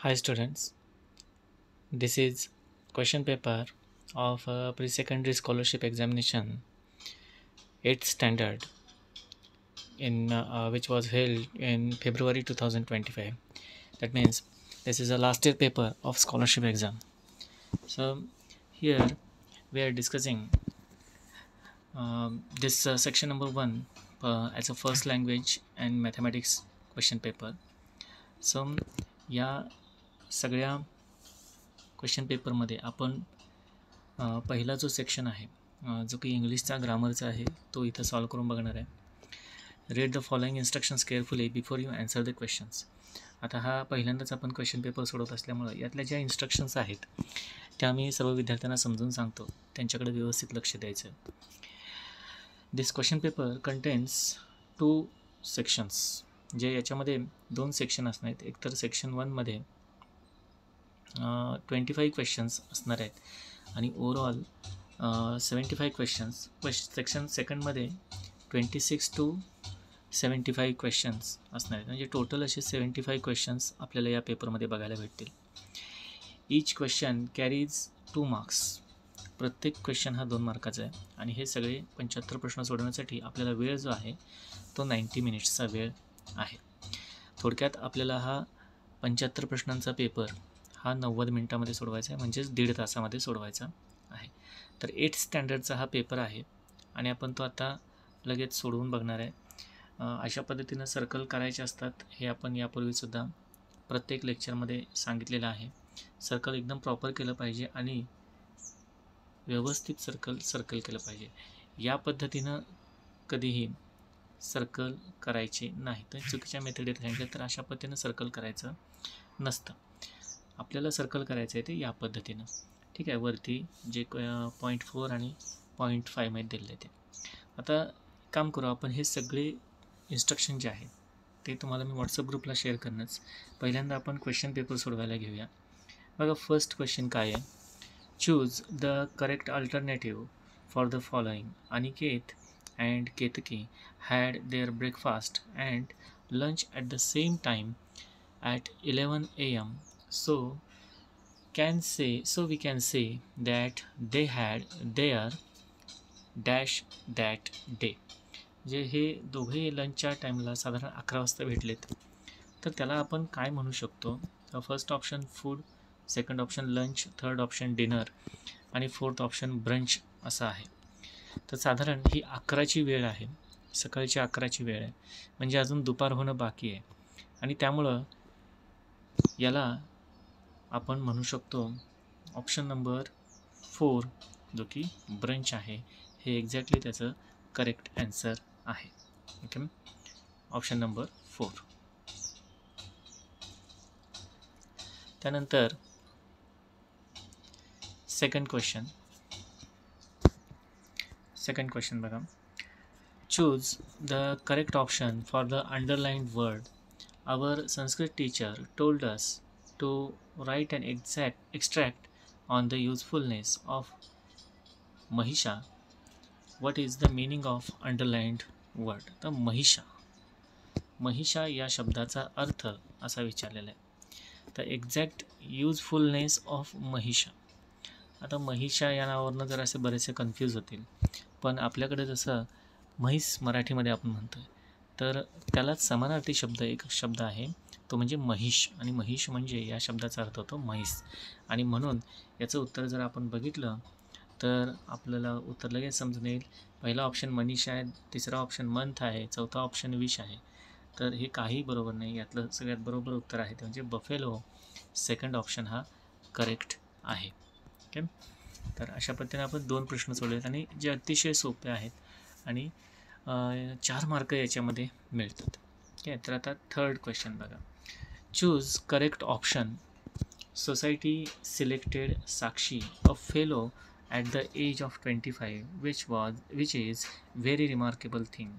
Hi students, this is question paper of pre-secondary scholarship examination 8th standard in which was held in February 2025. That means this is a last year paper of scholarship exam. So here we are discussing this section number 1 as a first language and mathematics question paper. So या सगळ्या question पेपरमध्ये आपण पहिला जो section आहे जो की इंग्लिशचा ग्रामरचा आहे तो इथं सॉल्व करून बघणार आहे. Read the following instructions carefully before you answer the questions. आता हा पहिल्यांदाच आपण क्वेश्चन पेपर सोडवत असल्यामुळं यातल्या ज्या इन्स्ट्रक्शन्स आहेत त्या मी सर्व विद्यार्थ्यांना समजून सांगतो, त्यांच्याकडे व्यवस्थित लक्ष द्यायचं. दिस क्वेश्चन पेपर कंटेन्स 2 सेक्शन्स, जे याच्यामध्ये 2 सेक्शन असणार आहेत. एकतर सेक्शन 1मध्ये 25 क्वेश्चन्स असणार आहेत आणि ओव्हरऑल 75 क्वेश्चन्स. सेक्शन सेकंडमध्ये 26 to 75 क्वेश्चन्स असणार आहेत. म्हणजे टोटल असे 75 क्वेश्चन्स आपल्याला या पेपरमध्ये बघायला भेटतील. Each question carries 2 marks. प्रत्येक क्वेश्चन हा 2 मार्काचा आहे आणि हे सगळे 75 प्रश्न सोडवण्यासाठी आपल्याला वेळ जो आहे तो 90 मिनिट्सचा वेळ आहे. थोडक्यात आपल्याला हा 75 प्रश्नांचा पेपर हा 90 मिनिटामध्ये सोडवायचा आहे, म्हणजेच 1.5 तासामध्ये सोडवायचा आहे. तर 8th स्टँडर्डचा हा पेपर आहे आणि आपण तो आता लगेच सोडवून बघणार आहे. अशा पद्धतीनं सर्कल करायचे असतात, हे आपण यापूर्वीसुद्धा प्रत्येक लेक्चरमध्ये सांगितलेलं आहे. सर्कल एकदम प्रॉपर केलं पाहिजे आणि व्यवस्थित सर्कल केलं पाहिजे. या पद्धतीनं कधीही सर्कल करायचे नाही. तर चुकीच्या मेथडीत सांगितलं तर अशा पद्धतीनं सर्कल करायचं नसतं. आपल्याला सर्कल करायचं आहे ते या पद्धतीनं. ठीक आहे, वरती जे 0.4 आणि 0.5 मध्ये दिलेले ते. आता काम करू आपण, हे सगळे इन्स्ट्रक्शन जे आहेत ते तुम्हाला मी व्हॉट्सअप ग्रुपला शेअर करणंच. पहिल्यांदा आपण क्वेश्चन पेपर सोडवायला घेऊया. बघा, फर्स्ट क्वेश्चन काय आहे. Choose the correct alternative for the following. Aniket and Ketaki had their breakfast and lunch at the same time at 11 a.m. So we can say that they had their dash that day. जे हे दोघे लंचच्या टाईमला साधारण 11 वाजता भेटलेत, तर त्याला आपण काय म्हणू शकतो. First option food, second option lunch, third option dinner आणि फोर्थ ऑप्शन ब्रंच असं आहे. तर साधारण ही 11ची वेळ आहे, सकाळची 11ची वेळ आहे, म्हणजे अजून दुपार होणं बाकी आहे आणि त्यामुळं याला आपण म्हणू शकतो ऑप्शन नंबर 4 जो की ब्रंच आहे, हे एक्झॅक्टली त्याचं करेक्ट ॲन्सर आहे. Okay, option number 4. त्यानंतर सेकंड क्वेश्चन बघा. Choose the correct option for the underlined word. Our Sanskrit teacher told us to write an extract on the usefulness of महिषा. What is the meaning of underlined word. तर महिषा या शब्दाचा अर्थ असा विचारलेला आहे. तर एक्झॅक्ट युजफुलनेस ऑफ महिषा. आता महिषा या नावावरनं जर असे बरेचसे कन्फ्यूज होतील, पण आपल्याकडे जसं म्हैस मराठीमध्ये आपण म्हणतो आहे, तर त्यालाच समानार्थी शब्द एक शब्द आहे, तो म्हणजे महिष. आणि महिष म्हणजे या शब्दाचा अर्थ होतो म्हैस. आणि म्हणून याचं उत्तर जर आपण बघितलं तर आपल्याला उत्तर लगेच समजून येईल. पहिला ऑप्शन मनीषा आहे, तिसरा ऑप्शन मंथ आहे, चौथा ऑप्शन विष आहे. तर हे काही बरोबर नाही. यातलं सगळ्यात बरोबर उत्तर आहे ते म्हणजे बफेलो. सेकंड ऑप्शन हा करेक्ट आहे. ओके, तर अशा पद्धतीने आपण 2 प्रश्न सोडलेत आणि जे अतिशय सोपे आहेत आणि 4 मार्क याच्यामध्ये मिळतात. ओके, तर आता थर्ड क्वेश्चन बघा. Choose correct option. Society selected Sakshi a fellow at the age of 25 which is very remarkable thing.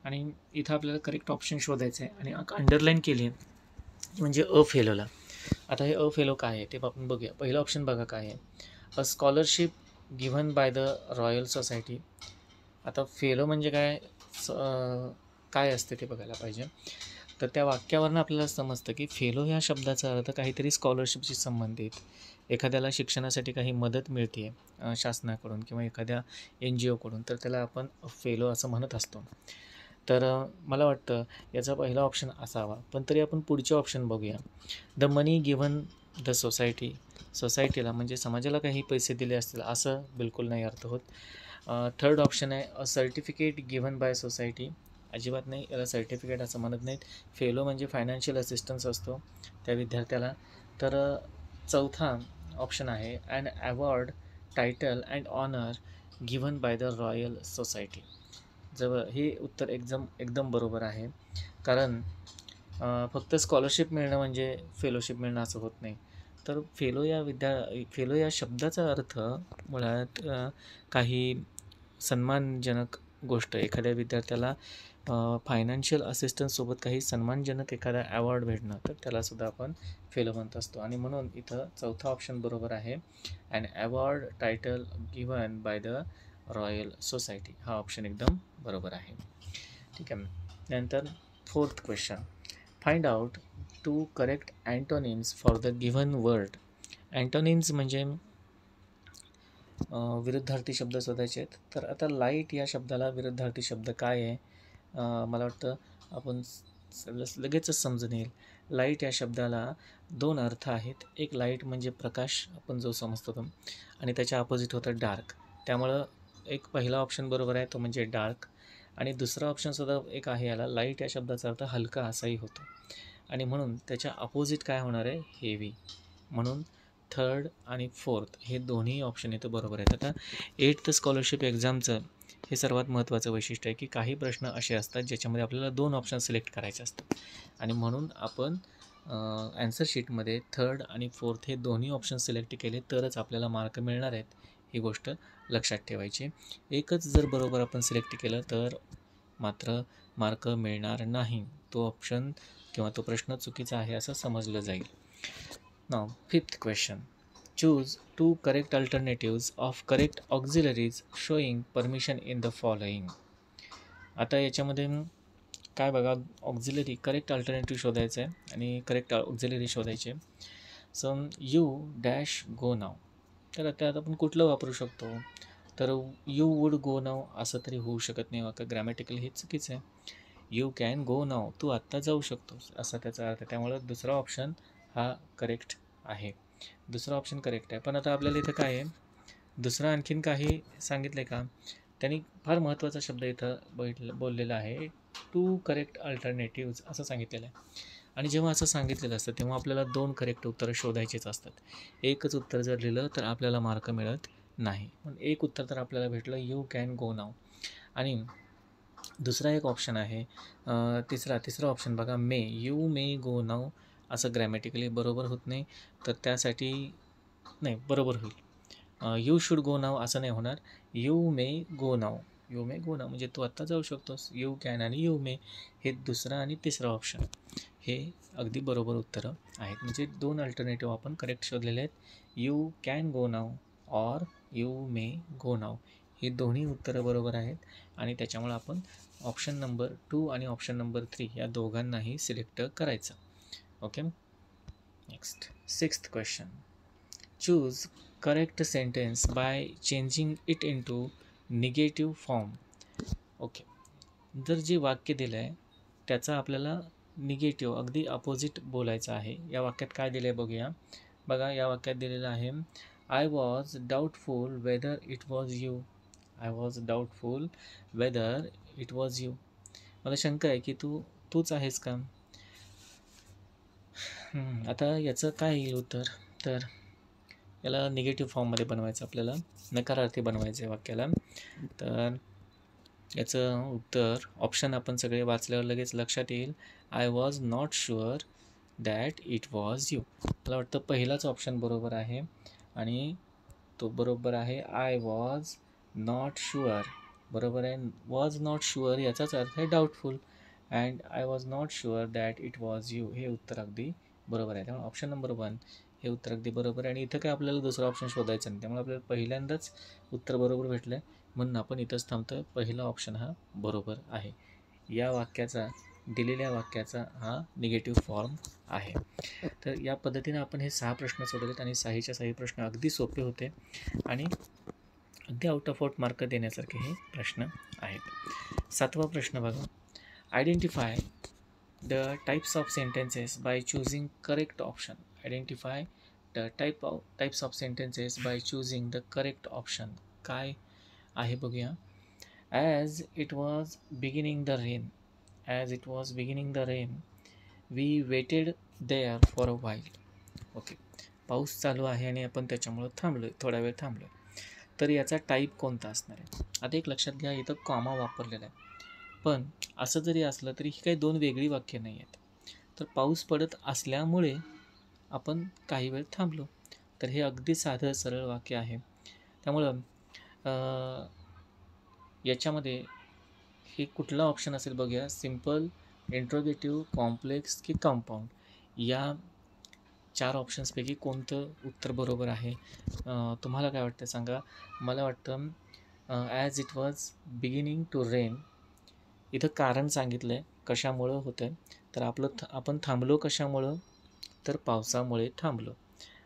आणि इथं आपल्याला करेक्ट ऑप्शन शोधायचं आहे आणि अंडरलाईन केली आहे म्हणजे अ फेलोला. आता हे अ फेलो काय आहे ते आपण बघूया. पहिलं ऑप्शन बघा काय आहे. अ scholarship given by the royal society. आता फेलो म्हणजे काय काय असते ते बघायला पाहिजे. तर त्या वाक्यावरून आपल्याला समजतं की फेलो ह्या शब्दाचा अर्थ काहीतरी स्कॉलरशिपशी संबंधित, एखाद्याला शिक्षणासाठी काही मदत मिळते शासनाकडून किंवा एखाद्या NGOकडून, तर त्याला आपण फेलो असं म्हणत असतो. तर मला वाटतं याचा पहिला ऑप्शन असावा. पण तरी आपण पुढचे ऑप्शन बघूया. द मनी गिव्हन द सोसायटीला म्हणजे समाजाला काही पैसे दिले असतील असं बिलकुल नाही अर्थ होत. थर्ड ऑप्शन आहे a certificate given bye society. अजिबात नाही, याला सर्टिफिकेट असं म्हणत नाहीत. फेलो म्हणजे फायनान्शियल असिस्टन्स असतो त्या विद्यार्थ्याला. तर चौथा ऑप्शन आहे an award, title and honour given by the royal society. हे उत्तर एकदम बरोबर आहे. कारण फक्त स्कॉलरशिप मिळणं म्हणजे फेलोशिप मिळणं असं होत नाही. तर फेलो या शब्दाचा अर्थ मुळात काही सन्मानजनक गोष्ट, एखाद्या विद्यार्थ्याला फायनान्शियल असिस्टन्ससोबत काही सन्मानजनक एखादा अवॉर्ड भेटणं, तर त्यालासुद्धा आपण फेलो म्हणत असतो. आणि म्हणून इथं चौथा ऑप्शन बरोबर आहे. An award, title given by the royal society. हा ऑप्शन एकदम बरोबर आहे. ठीक आहे. नंतर fourth question, find out 2 correct antonyms for the given word. Antonyms म्हणजे विरुद्धार्थी शब्द शोधायचे आहेत. तर आता लाईट या शब्दाला विरुद्धार्थी शब्द काय आहे? मला वाटतं आपण लगेचच समजून येईल. लाईट या शब्दाला 2 अर्थ आहेत. एक लाईट म्हणजे प्रकाश, आपण जो समजतो तो, आणि त्याच्या अपोजिट होतं डार्क. त्यामुळं एक पहिला ऑप्शन बरोबर आहे, तो म्हणजे डार्क. आणि दुसरा ऑप्शनसुद्धा एक आहे, याला लाईट या शब्दाचा अर्थ हलका असाही होतो. आणि म्हणून त्याच्या अपोजिट काय होणार आहे? हेवी. म्हणून थर्ड आणि फोर्थ हे दोन्ही ऑप्शन इथं बरोबर आहेत. आता 8th स्कॉलरशिप एक्झामचं हे सर्वात महत्त्वाचं वैशिष्ट्य आहे की काही प्रश्न असे असतात ज्याच्यामध्ये आपल्याला 2 ऑप्शन सिलेक्ट करायचे असतात. आणि म्हणून आपण ॲन्सर शीटमध्ये थर्ड आणि फोर्थ हे दोन्ही ऑप्शन सिलेक्ट केले तरच आपल्याला मार्क मिळणार आहेत. ही गोष्ट लक्षात ठेवायची. एकच जर बरोबर आपण सिलेक्ट केलं तर मात्र मार्क मिळणार नाही. तो ऑप्शन किंवा तो प्रश्न चुकीचा आहे असं समजलं जाईल. Now, 5th question. Choose 2 correct alternatives of correct auxiliaries showing permission in the following. आता याच्यामध्ये काय बघा, ऑक्झिलरी करेक्ट अल्टरनेटिव्ह शोधायचं आहे आणि करेक्ट ऑक्झिलरी शोधायचे. सो यू डॅश गो नाव. तर त्यात आपण कुठलं वापरू शकतो? तर यू वूड गो नाव असं तरी होऊ शकत नाही, वाक्य ग्रॅमॅटिकल हे चुकीचं आहे. यू कॅन गो नाव, तू आत्ता जाऊ शकतोस असा त्याचा अर्थ. त्यामुळं दुसरा ऑप्शन हा करेक्ट आहे. दुसरा ऑप्शन करेक्ट आहे. पण आता आपल्याला इथं काय आहे, दुसरं आणखीन काही सांगितलं आहे का? त्यांनी फार महत्त्वाचा शब्द इथं बोललेला आहे, 2 करेक्ट अल्टरनेटिव्ज असं सांगितलेलं आहे. आणि जेव्हा असं सांगितलेलं असतं तेव्हा आपल्याला 2 करेक्ट उत्तरं शोधायचीच असतात. एकच उत्तर जर लिहिलं तर आपल्याला मार्क मिळत नाही. पण एक उत्तर तर आपल्याला भेटलं, यू कॅन गो नाव. आणि दुसरा एक ऑप्शन आहे, तिसरा ऑप्शन बघा, यू मे गो नाव. असं ग्रॅमॅटिकली बरोबर होत नाही, तर त्यासाठी नाही बरोबर होईल. यू शुड गो नाव असं नाही होणार. यू मे गो नाव म्हणजे तू आत्ता जाऊ शकतोस. यू कॅन आणि यू मे हे दुसरा आणि तिसरा ऑप्शन हे अगदी बरोबर उत्तरं आहेत. म्हणजे 2 अल्टरनेटिव्ह आपण करेक्ट शोधलेले आहेत. You can go now or you may go now हे दोन्ही उत्तरं बरोबर आहेत. आणि त्याच्यामुळे आपण ऑप्शन नंबर 2 आणि ऑप्शन नंबर 3 या दोघांनाही सिलेक्ट करायचं. Okay. Next 6th question. Choose correct sentence by changing it into negative form. Okay. जर जे वाक्य दिलं आहे त्याचा आपल्याला निगेटिव्ह अगदी अपोजिट बोलायचं आहे. या वाक्यात काय दिलं आहे बघूया. बघा, या वाक्यात दिलेलं आहे, I was doubtful whether it was you. मला शंका आहे की तूच आहेस का? आता याचं काय येईल उत्तर? तर याला निगेटिव्ह फॉर्ममध्ये बनवायचं, आपल्याला नकारार्थी बनवायचं आहे वाक्याला. तर याचं उत्तर ऑप्शन आपण सगळे वाचल्यावर लगेच लक्षात येईल. I was not sure that it was you. मला वाटतं पहिलाच ऑप्शन बरोबर आहे आणि तो बरोबर आहे. आय वॉज नॉट शुअर बरोबर आहे. वॉज नॉट शुअर याचाच अर्थ आहे doubtful. And I was not sure that it was you हे उत्तर अगदी बरोबर आहे. त्यामुळे ऑप्शन नंबर 1 हे उत्तर अगदी बरोबर आहे. आणि इथं काय आपल्याला दुसरा ऑप्शन शोधायचं नाही, त्यामुळे आपल्याला पहिल्यांदाच उत्तर बरोबर भेटलं आहे. म्हणून आपण इथंच थांबतो. पहिला ऑप्शन हा बरोबर आहे. या वाक्याचा दिलेल्या वाक्याचा हा निगेटिव्ह फॉर्म आहे. तर या पद्धतीने आपण हे 6 प्रश्न सोडवलेत आणि 6च्या 6 प्रश्न अगदी सोपे होते आणि अगदी आउट ऑफ आउट मार्क देण्यासारखे हे प्रश्न आहेत. 7वा प्रश्न बघा. Identify the types of sentences by choosing correct option. Identify the types of sentences by choosing the correct option. काय आहे बघूया. As it was beginning the rain. As it was beginning the rain we waited there for a while. Okay, पाऊस चालू आहे आणि आपण त्याच्यामुळं थांबलो आहे, थोडा वेळ थांबलो आहे. तर याचा टाईप कोणता असणार आहे. आता एक लक्षात घ्या, इथं कॉमा वापरलेला आहे. पण असं जरी असलं तरी ही काही दोन वेगळी वाक्य नाही आहेत. तर पाऊस पडत असल्यामुळे आपण काही वेळ थांबलो. तर हे अगदी साधं सरळ वाक्य आहे. त्यामुळं याच्यामध्ये हे कुठला ऑप्शन असेल बघूया. सिम्पल, इंट्रोगेटिव्ह, कॉम्प्लेक्स की कंपाऊंड. या 4 ऑप्शन्सपैकी कोणतं उत्तर बरोबर आहे. तुम्हाला काय वाटतं सांगा. मला वाटतं as it was beginning to rain. इथं कारण सांगितलं आहे कशामुळं होतं आहे. तर आपण थांबलो कशामुळं, तर पावसामुळे थांबलो.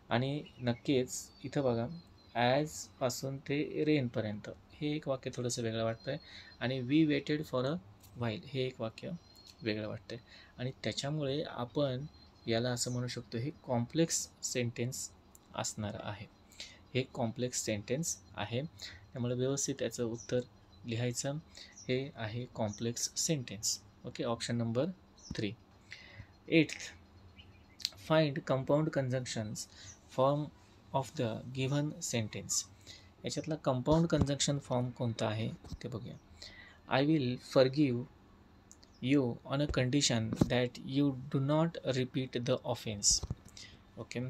आणि नक्कीच इथं बघा, ॲजपासून ते रेनपर्यंत हे एक वाक्य थोडंसं वेगळं वाटतं आहे. आणि we waited for a while हे एक वाक्य वेगळं वाटतं आहे. आणि त्याच्यामुळे आपण याला असं म्हणू शकतो, हे कॉम्प्लेक्स सेंटेन्स असणार आहे. हे कॉम्प्लेक्स सेंटेन्स आहे. त्यामुळे व्यवस्थित याचं उत्तर लिहायचं. हे आहे complex sentence. Okay, option number 3. 8th, find compound conjunctions form of the given sentence. याच्यातला कंपाऊंड कंजंक्शन फॉर्म कोणता आहे ते बघूया. I will forgive you on a condition that you do not repeat the offence. Okay,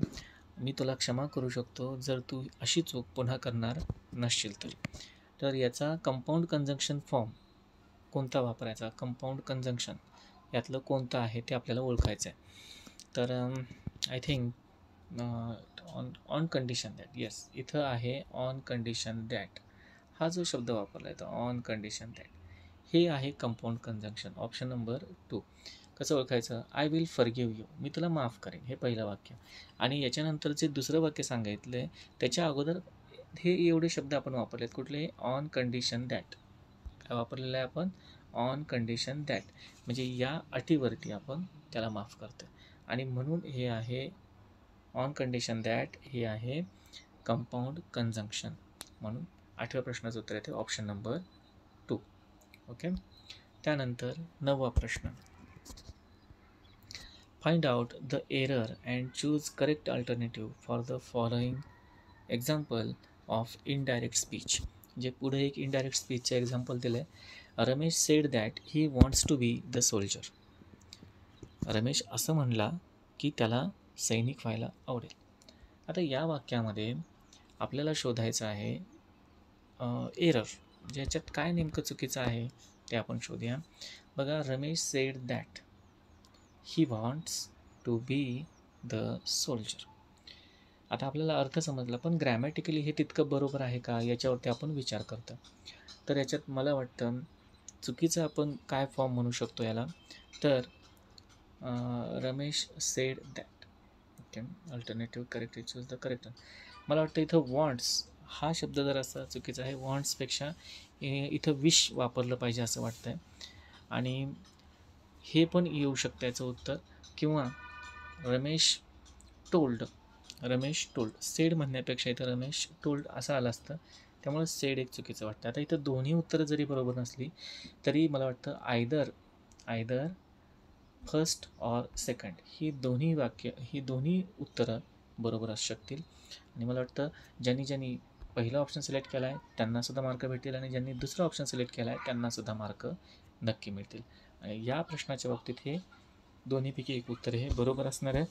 मी तुला क्षमा करू शकतो जर तू अशी चूक पुन्हा करणार नसशील तरी. तर याचा कंपाऊंड कंजंक्शन फॉर्म कोणता वापरायचा. कंपाऊंड कंजंक्शन यातलं कोणतं आहे ते आपल्याला ओळखायचं आहे. तर I think on condition that. Yes, इथं आहे ऑन कंडिशन दॅट. हा जो शब्द वापरला आहे तर ऑन कंडिशन दॅट हे आहे कंपाऊंड कंजंक्शन. Option number 2. कसं ओळखायचं. आय विल फॉरगिव्ह यू, मी तुला माफ करेन, हे पहिलं वाक्य. आणि याच्यानंतर जे दुसरं वाक्य सांगितलं आहे त्याच्या अगोदर हे एवढे शब्द आपण वापरलेत. कुठले. On condition that. काय वापरलेलं आहे आपण. On condition that. म्हणजे या अटीवरती आपण त्याला माफ करतो. आणि म्हणून हे आहे ऑन कंडिशन दॅट, हे आहे कंपाऊंड कंजंक्शन. म्हणून 8व्या प्रश्नाचं उत्तर येते ऑप्शन नंबर 2. ओके, त्यानंतर 9वा प्रश्न. Find out the error and choose correct alternative for the following example of indirect speech. जे पुढे एक इनडायरेक्ट स्पीचचं एक्झाम्पल दिलं आहे. Ramesh said that he wants to be the soldier. Ramesh असं म्हणला की त्याला सैनिक व्हायला आवडेल. आता या वाक्यामध्ये आपल्याला शोधायचं आहे एरर. ज्याच्यात काय नेमकं चुकीचं आहे ते आपण शोधूया. बघा, Ramesh said that he wants to be the soldier. आता आपल्याला अर्थ समजला, पण ग्रॅमॅटिकली हे तितकं बरोबर आहे का याच्यावरती आपण विचार करतो. तर याच्यात मला वाटतं चुकीचं आपण काय फॉर्म म्हणू शकतो याला. तर Ramesh said that. Okay, alternative correct, choose the correct. मला वाटतं इथं वॉन्ट्स हा शब्द जर असा चुकीचा आहे. वॉन्ट्सपेक्षा इथं विश वापरलं पाहिजे असं वाटतं आहे. आणि हे पण येऊ शकतं याचं उत्तर. किंवा Ramesh told. Ramesh told. Sed म्हणण्यापेक्षा इथं रमेश टोल्ड असं आलं असतं. त्यामुळे सेड एक चुकीचं वाटतं. आता इथं दोन्ही उत्तरं जरी बरोबर नसली तरी मला वाटतं आयदर फर्स्ट ऑर सेकंड ही दोन्ही उत्तरं बरोबर असू शकतील. आणि मला वाटतं ज्यांनी पहिला ऑप्शन सिलेक्ट केला आहे त्यांनासुद्धा मार्क भेटतील आणि ज्यांनी दुसरा ऑप्शन सिलेक्ट केला आहे त्यांनासुद्धा मार्क नक्की मिळतील. आणि या प्रश्नाच्या बाबतीत हे दोन्हीपैकी एक उत्तर हे बरोबर असणार आहे.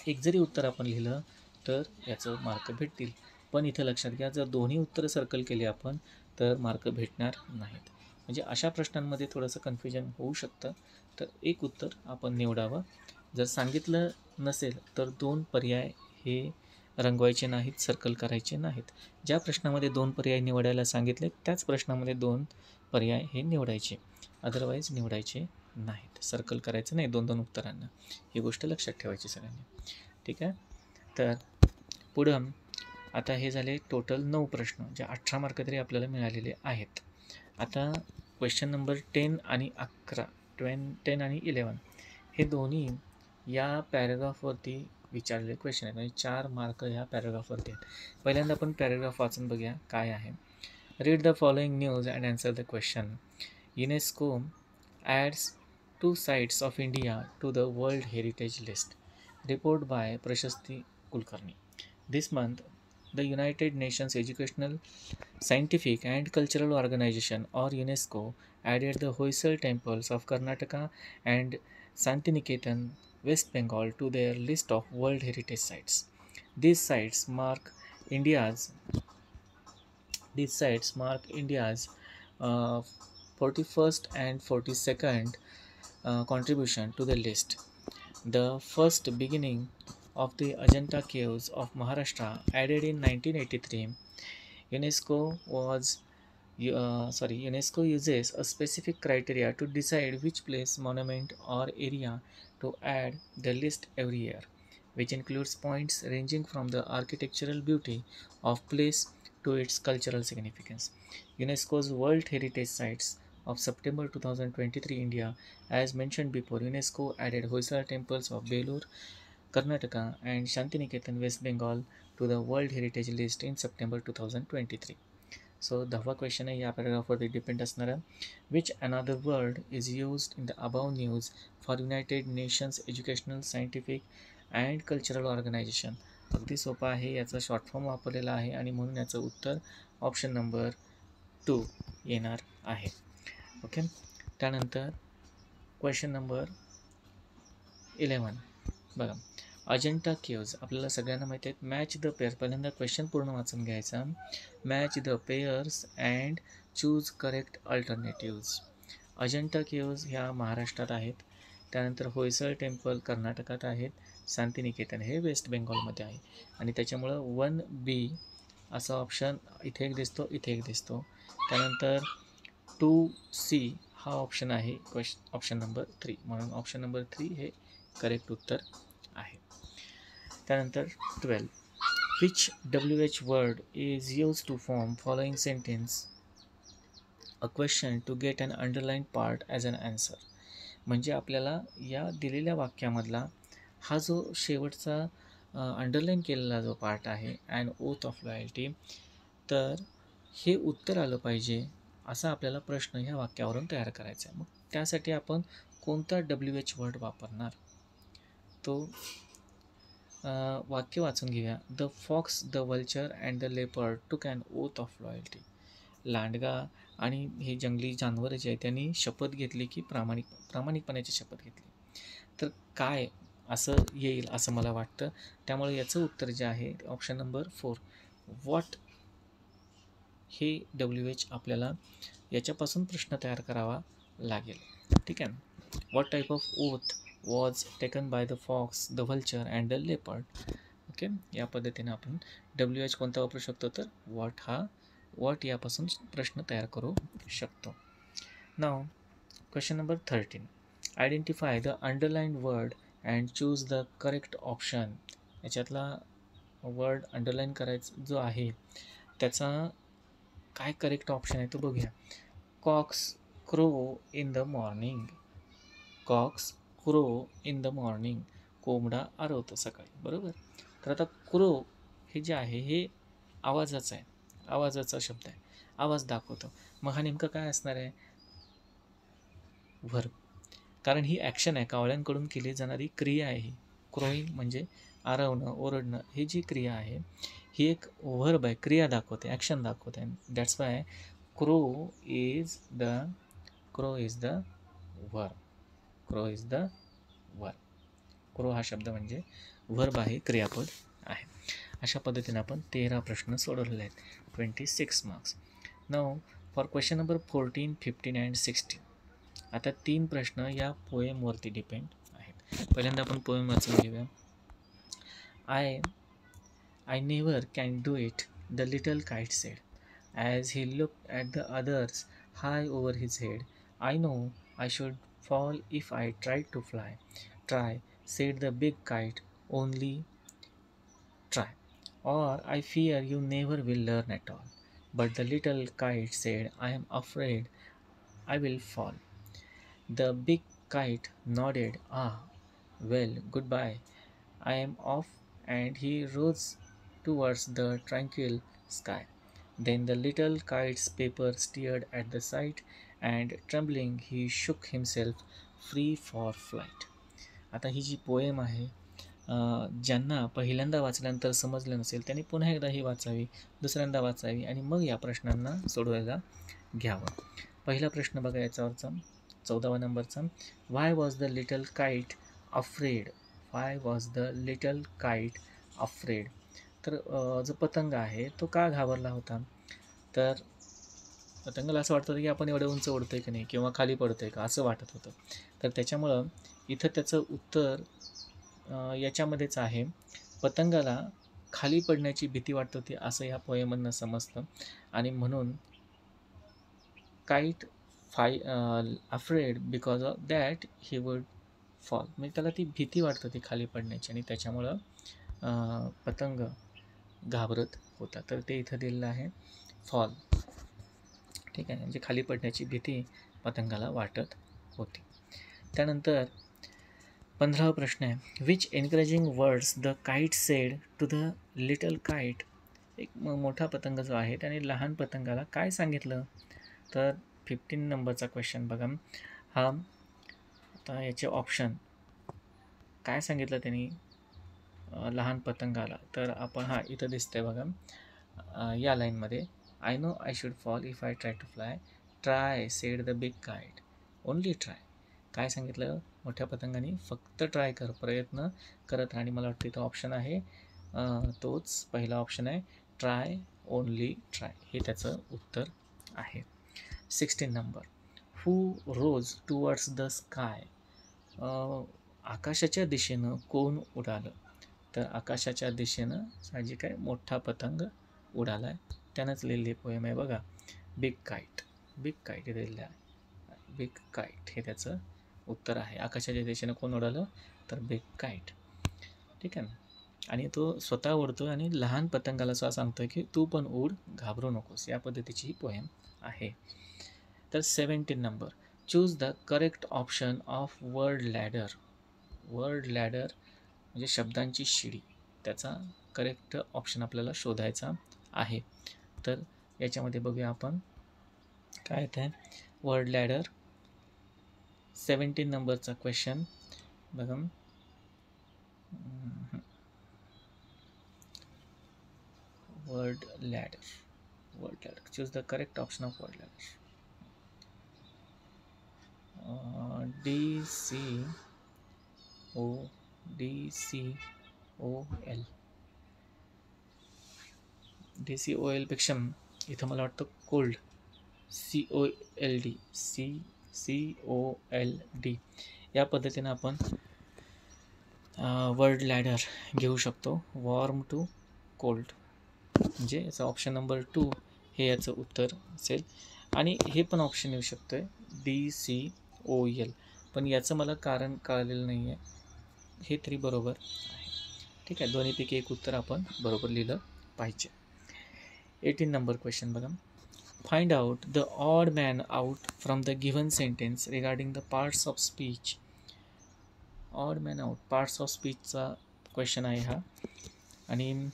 एक जरी उत्तर आपण लिहिलं तर याचं मार्क भेटतील. पण इथं लक्षात घ्या, जर दोन्ही उत्तरं सर्कल केली आपण तर मार्क भेटणार नाहीत. म्हणजे अशा प्रश्नांमध्ये थोडंसं कन्फ्युजन होऊ शकतं. तर एक उत्तर आपण निवडावं. जर सांगितलं नसेल तर 2 पर्याय हे रंगवायचे नाहीत, सर्कल करायचे नाहीत. ज्या प्रश्नामध्ये 2 पर्याय निवडायला सांगितले त्याच प्रश्नामध्ये 2 पर्याय हे निवडायचे, अदरवाईज निवडायचे नाहीत. सर्कल करायचं नाही 2-2 उत्तरांना, ही गोष्ट लक्षात ठेवायची सगळ्यांनी. ठीक आहे. तर पुढं आता हे झाले टोटल 9 प्रश्न, जे 18 मार्क तरी आपल्याला मिळालेले आहेत. आता क्वेश्चन नंबर 10 आणि 11, 10 आणि 11 हे दोन्ही या पॅरेग्राफवरती विचारलेले क्वेश्चन आहेत. म्हणजे 4 मार्क ह्या पॅरेग्राफवरती आहेत. पहिल्यांदा आपण पॅरेग्राफ वाचून बघूया काय आहे. Read the following news and answer the question. UNESCO ads 2 sites of India to the World Heritage List. Report by Prashasti Kulkarni. This month, the United Nations Educational, Scientific and Cultural Organization or UNESCO added the Hoysala temples of Karnataka and Santiniketan, West Bengal to their list of World Heritage Sites. These sites mark India's uh, 41st and 42nd contribution to the list. The first beginning of the Ajanta caves of Maharashtra, added in 1983, UNESCO uses a specific criteria to decide which place, monument, or area to add the list every year, which includes points ranging from the architectural beauty of place to its cultural significance. UNESCO's World Heritage Sites of September 2023 India, as mentioned before, UNESCO added Hoysala temples of Belur, Karnataka and Shantiniketan, West Bengal to the World Heritage List in September 2023. So, 10वा question आहे या पॅराग्राफवरती depend असणारा. Which another word is used in the above news for United Nations Educational, Scientific and Cultural Organization. अगदी सोपा आहे, याचा short form वापरलेला आहे आणि म्हणून याचं उत्तर ऑप्शन नंबर 2 येणार आहे. ओके. त्यानंतर क्वेश्चन नंबर 11 बघा. अजंठा केव्ज आपल्याला सगळ्यांना माहिती आहेत. मॅच द पेअर, पहिल्यांदा क्वेश्चन पूर्ण वाचून घ्यायचा. Match the pairs and choose correct alternatives. Ajanta caves ह्या महाराष्ट्रात आहेत. त्यानंतर होयसळ टेम्पल कर्नाटकात आहेत. शांतिनिकेतन हे वेस्ट बेंगॉलमध्ये आहे. आणि त्याच्यामुळं 1B असा ऑप्शन इथे एक दिसतो, इथे एक दिसतो. त्यानंतर 2C हा ऑप्शन आहे ऑप्शन नंबर 3, म्हणून ऑप्शन नंबर 3 हे करेक्ट उत्तर आहे. त्यानंतर 12. Which WH word is use to form following sentence a question to get an underline part as an answer. म्हणजे आपल्याला या दिलेल्या वाक्यामधला हा जो शेवटचा अंडरलाईन केलेला जो पार्ट आहे, अँड ओथ ऑफ लॉयल्टी, तर हे उत्तर आलं पाहिजे असा आपल्याला प्रश्न ह्या वाक्यावरून तयार करायचा आहे. मग त्यासाठी आपण कोणता WH वर्ड वापरणार, तो वाक्य वाचून घेऊया. The fox, the vulture and the leopard took an oath of loyalty. लांडगा आणि हे जंगली जानवर जे आहे त्यांनी शपथ घेतली की प्रामाणिकपणाची शपथ घेतली. तर काय असं येईल असं मला वाटतं. त्यामुळे याचं उत्तर जे आहे ऑप्शन नंबर 4 व्हॉट हे WH आपल्याला याच्यापासून प्रश्न तयार करावा लागेल. ठीक आहे. What type of oath was taken by the fox, the vulture and the leopard. Okay. या पद्धतीने आपण WH कोणता वापरू शकतो, तर व्हॉट यापासून प्रश्न तयार करू शकतो. Now question number 13. Identify the underline word and choose the correct option. याच्यातला वर्ड अंडरलाईन करायचा जो आहे त्याचा काय करेक्ट ऑप्शन आहे तो बघूया. Cocks crow in the morning. Cocks crow in the morning. कोंबडा आरवतो सकाळी, बरोबर. तर आता क्रो हे जे आहे हे आवाजाचं आहे, आवाजाचा शब्द आहे, आवाज दाखवतो. मग हा नेमकं काय असणार आहे, व्हर्ब. कारण ही ॲक्शन आहे, कावळ्यांकडून केली जाणारी क्रिया आहे. ही क्रोईंग म्हणजे आरवणं, ओरडणं, ही जी क्रिया आहे ही एक व्हर्ब आहे, क्रिया दाखवते, ॲक्शन दाखवते. That's why crow is the verb. Crow is the verb. Crow हा शब्द म्हणजे व्हर्ब आहे, क्रियापद आहे. अशा पद्धतीने आपण 13 प्रश्न सोडवलेले आहेत. 26 marks. Now for question number 14, 15 and 16. आता 3 प्रश्न या पोएमवरती डिपेंड आहेत. पहिल्यांदा आपण पोएम वाचून घेऊया. I never can do it, the little kite said, as he looked at the others high over his head. I know I should fall if I tried to fly. Try, said the big kite, only try. Or I fear you never will learn at all. But the little kite said, I am afraid I will fall. The big kite nodded, ah, well, goodbye. I am off, and he rose towards the tranquil sky. Then the little kite's paper steered at the sight, and trembling he shook himself free for flight. आता ही जी poem आहे, ज्यांना पहिल्यांदा वाचल्यानंतर समजलं नसेल त्यांनी पुन्हा एकदा ही वाचावी, दुसऱ्यांदा वाचावी आणि मग या प्रश्नांना सोडवायला घ्यावं. पहिला प्रश्न बघा याच्यावरचा 14वा नंबरचा. Y was the little kite afraid? Y was the little kite afraid? तर जो पतंग आहे तो का घाबरला होता? तर पतंगाला असं वाटतं की आपण एवढं उंच उडतोय की नाही किंवा खाली पडतोय का असं वाटत होतं. तर त्याच्यामुळं इथं त्याचं उत्तर याच्यामध्येच आहे. पतंगाला खाली पडण्याची भीती वाटत होती असं ह्या पोएममधनं समजतं आणि म्हणून kite afraid because of that he would fall. म्हणजे त्याला ती भीती वाटत होती खाली पडण्याची आणि त्याच्यामुळं पतंग घाबरत होता. तर ते इथं दिलेलं आहे फॉल. ठीक आहे, म्हणजे खाली पडण्याची भीती पतंगाला वाटत होती. त्यानंतर 15वा प्रश्न आहे. Which encouraging words the kite said to the little kite? एक मोठा पतंग जो आहे त्याने लहान पतंगाला काय सांगितलं? तर 15 नंबरचा क्वेश्चन बघा. हा आता याचे ऑप्शन काय सांगितलं त्यांनी लहान पतंगाला? तर आपण इथं दिसतंय बघा या लाईनमध्ये. I know I should fall if I try to fly. Try, said the big kite, only try. काय सांगितलं मोठ्या पतंगाने? फक्त ट्राय कर, प्रयत्न करत राहा. आणि मला वाटतं इथं ऑप्शन आहे तोच पहिला ऑप्शन आहे, ट्राय, ओनली ट्राय. हे त्याचं उत्तर आहे. 16 number. Who rose towards the sky? आकाशाच्या दिशेनं कोण उडालं? तर आकाशाच्या दिशेनं साहजिक आहे मोठा पतंग उडाला आहे. त्यानंच लिहिलेली पोएम आहे बघा, बिग काईट. बिग काईट दिलेलं आहे, बिग काईट हे त्याचं उत्तर आहे. आकाशाच्या दिशेनं कोण उडालं? तर बिग काईट. ठीक आहे. आणि तो स्वतः उडतो आणि लहान पतंगाला असं सांगतोय की तू पण उड, घाबरू नकोस. या पद्धतीची ही पोएम आहे. तर 17 number. Choose the correct option of word ladder. Word ladder म्हणजे शब्दांची शिडी. त्याचा करेक्ट ऑप्शन आपल्याला शोधायचा आहे. तर याच्यामध्ये बघूया आपण काय येत आहे. वर्ड लॅडर 17 नंबरचा क्वेश्चन बघा. Word ladder. Word ladder. Choose the correct option of word ladder. DCOL. DCOL पेक्षा इथं मला वाटतं कोल्ड. COLD या पद्धतीनं आपण वर्ड लॅडर घेऊ शकतो. वॉर्म टू कोल्ड म्हणजे याचा ऑप्शन नंबर 2 हे याचं उत्तर असेल. आणि हे पण ऑप्शन येऊ शकतं आहे DCOL, पण याचं मला कारण कळलेलं नाही आहे. हे तरी बरोबर आहे. ठीक आहे, दोन्हीपैकी एक उत्तर आपण बरोबर लिहिलं पाहिजे. 18 नंबर क्वेश्चन बघा. Find out the odd man out from the given sentence regarding the parts of speech. Odd man out, parts of स्पीचचा क्वेश्चन आहे हा. आणि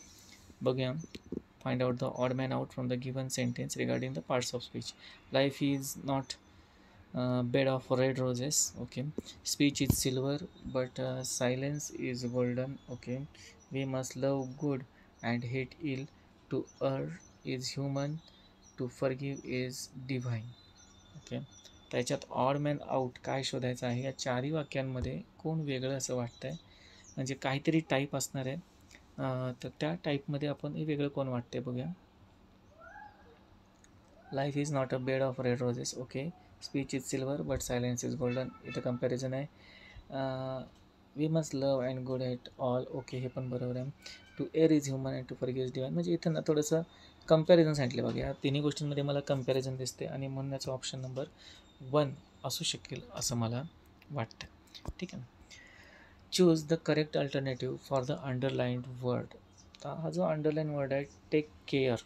बघूया. फाइंड out the odd man out from the given sentence regarding the parts of स्पीच. Life is not bed of red roses. Okay. Speech is silver, but silence is golden. Okay. We must love good and hate ill. To err is human, to forgive is divine. Okay. त्याच्यात odd man out काय शोधायचं आहे? या चारही वाक्यांमध्ये कोण वेगळं असं वाटतं आहे, म्हणजे काहीतरी टाईप असणार आहे. तर त्या टाईपमध्ये आपण हे वेगळं कोण वाटते बघूया. Life is not a bed of red roses. Okay. Speech is silver but silence is golden. इथं कम्पॅरिझन आहे. We must love and good at all. Okay, हे पण बरोबर आहे. To err is human and to forgive is divine. म्हणजे इथं ना थोडंसं कम्पॅरिझन सांगितलं बघा. या तिन्ही गोष्टींमध्ये मला कम्पॅरिझन दिसते आणि म्हणून याचा ऑप्शन नंबर 1 असू शकेल असं मला वाटतं. ठीक आहे. Choose the correct alternative for the underlined word. तर हा जो अंडरलाईन वर्ड आहे टेक केअर,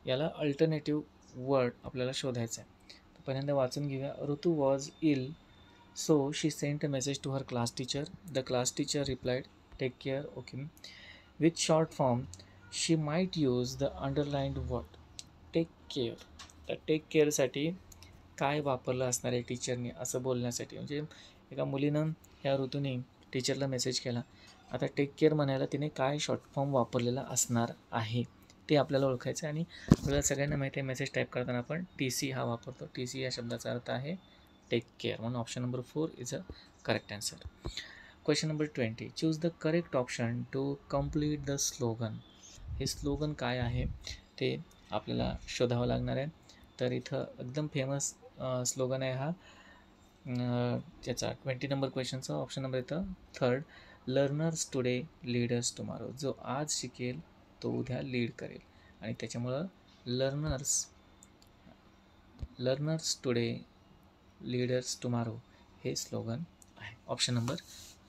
याला अल्टरनेटिव्ह वर्ड आपल्याला शोधायचा आहे. तर पहिल्यांदा वाचून घेऊया. Ritu was ill, so she sent a message to her class teacher. The class teacher replied take care. Okay. With short form she might use the underlined word take care. तर take केअरसाठी काय वापरलं असणार आहे टीचरनी असं बोलण्यासाठी? म्हणजे एका मुलीनं या ऋतूने टीचरला मेसेज केला. आता टेक केअर म्हणायला तिने काय शॉर्ट फॉर्म वापरलेला असणार आहे ते आपल्याला ओळखायचं आहे. आणि आपल्याला सगळ्यांना माहिती आहे मेसेज टाईप करताना आपण TC हा वापरतो. TC या शब्दाचा अर्थ आहे टेक केअर. म्हणून option number 4 is a correct answer. Question number 20. Choose the correct option to complete the slogan. हे स्लोगन काय आहे ते आपल्याला शोधावं लागणार आहे. तर इथं एकदम फेमस स्लोगन आहे हा त्याचा 20 नंबर क्वेश्चनचा. ऑप्शन नंबर येतं 3rd. Learners today leaders tomorrow. जो आज शिकेल तो उद्या लीड करेल. आणि त्याच्यामुळं लर्नर्स टुडे लीडर्स टुमारो हे स्लोगन आहे. Option number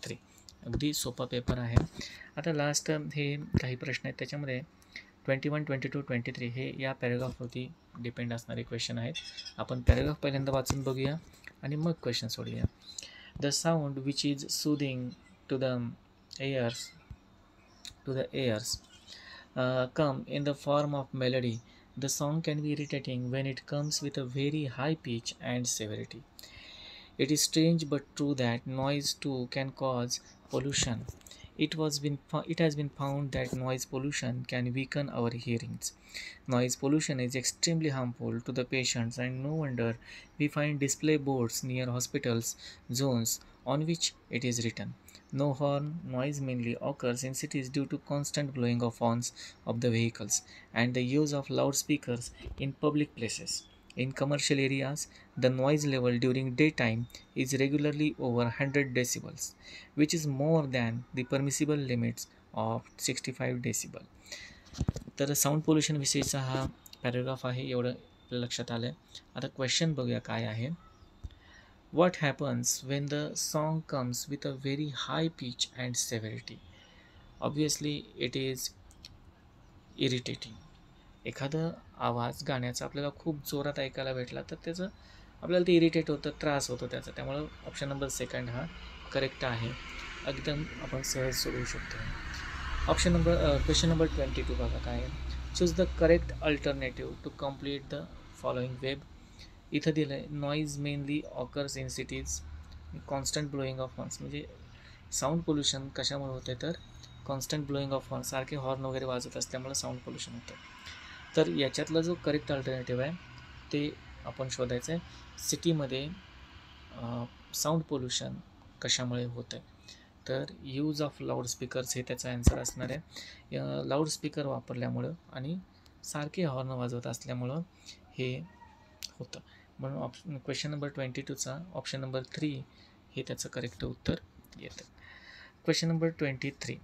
3. अगदी सोपा पेपर आहे. आता लास्ट हे काही प्रश्न आहेत त्याच्यामध्ये 21, 22, 23 हे या पॅरेग्राफवरती डिपेंड असणारे क्वेश्चन आहेत. आपण पॅरेग्राफ पहिल्यांदा वाचून बघूया आणि मग क्वेश्चन सोडूया. The sound which is soothing to the ears come in the form of melody. The song can be irritating when it comes with a very high pitch and severity. It is strange but true that noise too can cause pollution. It has been found that noise pollution can weaken our hearings. Noise pollution is extremely harmful to the patients, and no wonder we find display boards near hospitals zones on which it is written. No horn noise mainly occurs in cities due to constant blowing of horns of the vehicles and the use of loudspeakers in public places. In commercial areas, the noise level during daytime is regularly over 100 decibels, which is more than the permissible limits of 65 decibel. तर sound pollution विषयीचा हा paragraph आहे. एवढं आपल्या लक्षात आलं आहे. आता क्वेश्चन बघूया काय आहे. What happens when the song comes with a very high pitch and severity? Obviously, it is irritating. एखादं आवाज गाण्याचा आपल्याला खूप जोरात ऐकायला भेटला तर त्याचं आपल्याला ते इरिटेट होतं, त्रास होतो त्याचा. त्यामुळं ऑप्शन नंबर 2 हा करेक्ट आहे. एकदम आपण सहज सोडवू शकतो. क्वेश्चन नंबर 22 बघा काय आहे. Choose the correct alternative to complete the following web. इथं दिलं आहे noise mainly occurs in cities. Constant blowing of horns म्हणजे साऊंड पोल्युशन कशामुळे होते तर कॉन्स्टंट ब्लोईंग ऑफ हॉर्न, सारखे हॉर्न वगैरे वाजत असल्यामुळे साऊंड पोल्युशन होतं. तर याच्यातला जो करेक्ट अल्टरनेटिव्ह आहे ते आपण शोधायचं आहे. सिटीमध्ये साऊंड पोल्युशन कशामुळे होतं आहे तर यूज ऑफ लाऊडस्पीकर्स हे त्याचा आन्सर असणार आहे. लाऊडस्पीकर वापरल्यामुळं आणि सारखे हॉर्न वाजवत असल्यामुळं हे होतं. म्हणून क्वेश्चन नंबर 22चा ऑप्शन नंबर 3 हे त्याचं करेक्ट उत्तर येतं. Question number 23.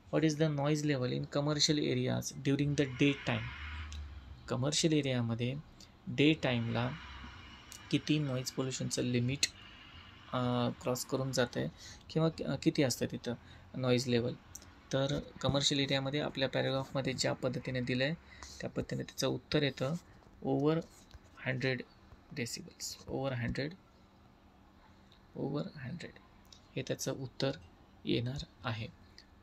What is the noise level in commercial areas during the day time. Commercial एरियामध्ये डे टाईमला किती नॉईज पोल्युशनचं लिमिट क्रॉस करून जातं आहे किंवा किती असतं तिथं नॉईज लेवल. तर कमर्शियल एरियामध्ये आपल्या पॅरेग्राफमध्ये ज्या पद्धतीने दिलं आहे त्या पद्धतीने त्याचं उत्तर येतं ओव्हर 100 डेसिबल्स. ओव्हर 100 हे त्याचं उत्तर येणार आहे.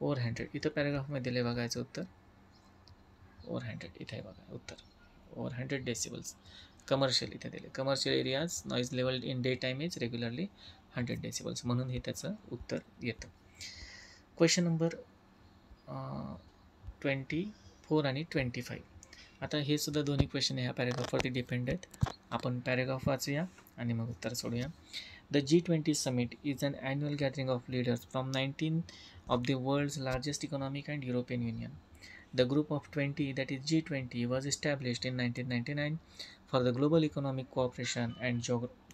ओव्हर 100 इथं पॅरेग्राफमध्ये दिलं आहे बघायचं उत्तर ओव्हर 100. इथे आहे बघा उत्तर ओव्हर 100 डेसिबल्स. कमर्शियल इथे दिले commercial areas noise level in day time is regularly 100 decibels म्हणून हे त्याचं उत्तर येतं. क्वेश्चन नंबर 24 आणि 25. आता हे सुद्धा दोन्ही क्वेश्चन ह्या पॅरेग्राफवरती डिपेंड आहेत. आपण पॅरेग्राफ वाचूया आणि मग उत्तर सोडूया. The G20 summit is an annual gathering of leaders from 19 of the world's largest economic and European Union. The group of 20, that is G20, was established in 1999 for the global economic cooperation and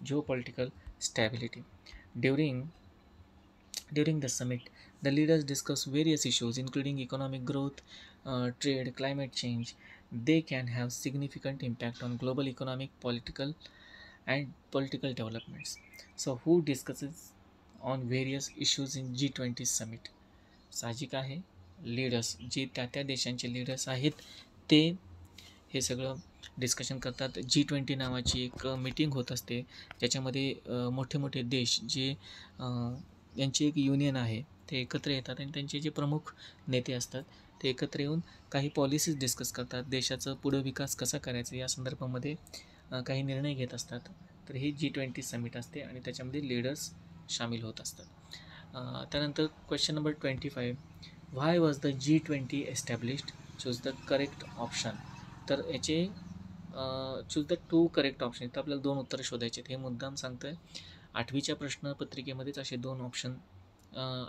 geopolitical stability. During the summit, the leaders discussed various issues including economic growth, trade, climate change. They can have significant impact on global economic, political developments. So, who discusses on various issues in G20 summit. साहजिक आहे, leaders जे त्या देशांचे leaders आहेत ते हे सगळं discussion करतात. G20 नावाची एक मीटिंग होत असते, ज्याच्यामध्ये मोठे मोठे देश जे यांची एक युनियन आहे ते एकत्र येतात आणि त्यांचे जे प्रमुख नेते असतात ते एकत्र येऊन काही पॉलिसीज डिस्कस करतात. देशाचं पुढं विकास कसा करायचा या संदर्भामध्ये काही निर्णय घेत असतात. तर ही G20 समिट असते आणि त्याच्यामध्ये लीडर्स सामील होत असतात. त्यानंतर question number 25, why was the G20 established? Choose the correct option. तर याचे चूज द 2 करेक्ट ऑप्शन. इथं आपल्याला 2 उत्तरं शोधायचे आहेत. हे मुद्दाम सांगतो आहे, 8वीच्या प्रश्नपत्रिकेमध्येच असे 2 ऑप्शन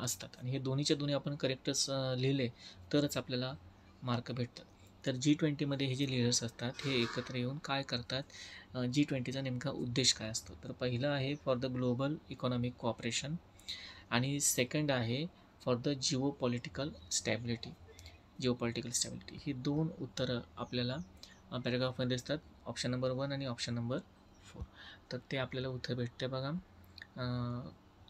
असतात आणि हे दोन्हीच्या दोन्ही आपण करेक्टच लिहिले तरच आपल्याला मार्क भेटतात. तर G20मध्ये हे जे लीडर्स असतात हे एकत्र येऊन काय करतात, G20चा नेमका उद्देश काय असतो? तर पहिलं आहे for the global economic cooperation आणि सेकंड आहे फॉर द जिओपॉलिटिकल स्टॅबिलिटी. ही 2 उत्तरं आपल्याला पॅराग्राफमध्ये असतात, ऑप्शन नंबर 1 आणि ऑप्शन नंबर 4. तर ते आपल्याला उत्तर भेटते बघा.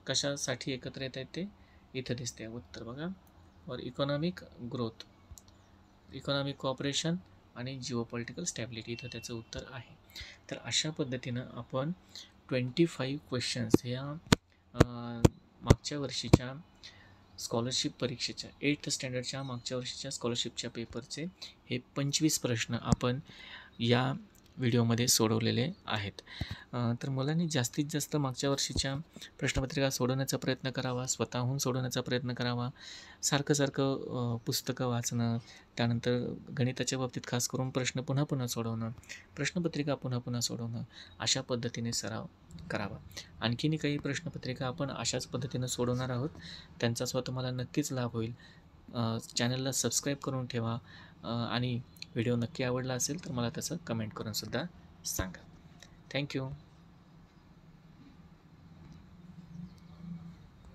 कशासाठी एकत्र येत आहेत ते इथं दिसते उत्तर बघा. For economic growth, economic cooperation आणि जिओपॉलिटिकल स्टॅबिलिटी, इथं त्याचं उत्तर आहे. तर अशा पद्धतीनं आपण 25 क्वेश्चन्स ह्या मागच्या वर्षीच्या स्कॉलरशिप परीक्षेच्या 8th स्टँडर्डच्या मागच्या वर्षीच्या स्कॉलरशिपच्या पेपरचे हे 25 प्रश्न आपण या व्हिडिओमध्ये सोडवलेले आहेत. तर मुलांनी जास्तीत जास्त मागच्या वर्षीच्या प्रश्नपत्रिका सोडवण्याचा प्रयत्न करावा, स्वतःहून सोडवण्याचा प्रयत्न करावा. सारखं पुस्तकं वाचणं, त्यानंतर गणिताच्या बाबतीत खास करून प्रश्न पुन्हा पुन्हा सोडवणं, प्रश्नपत्रिका पुन्हा पुन्हा सोडवणं, अशा पद्धतीने सराव करावा. आणखीनही काही प्रश्नपत्रिका आपण अशाच पद्धतीनं सोडवणार आहोत, त्यांचा सुद्धा तुम्हाला नक्कीच लाभ होईल. चॅनलला सबस्क्राईब करून ठेवा आणि व्हिडिओ नक्की आवडला असेल तर मला त्याचं कमेंट करून सुद्धा सांगा. थँक्यू.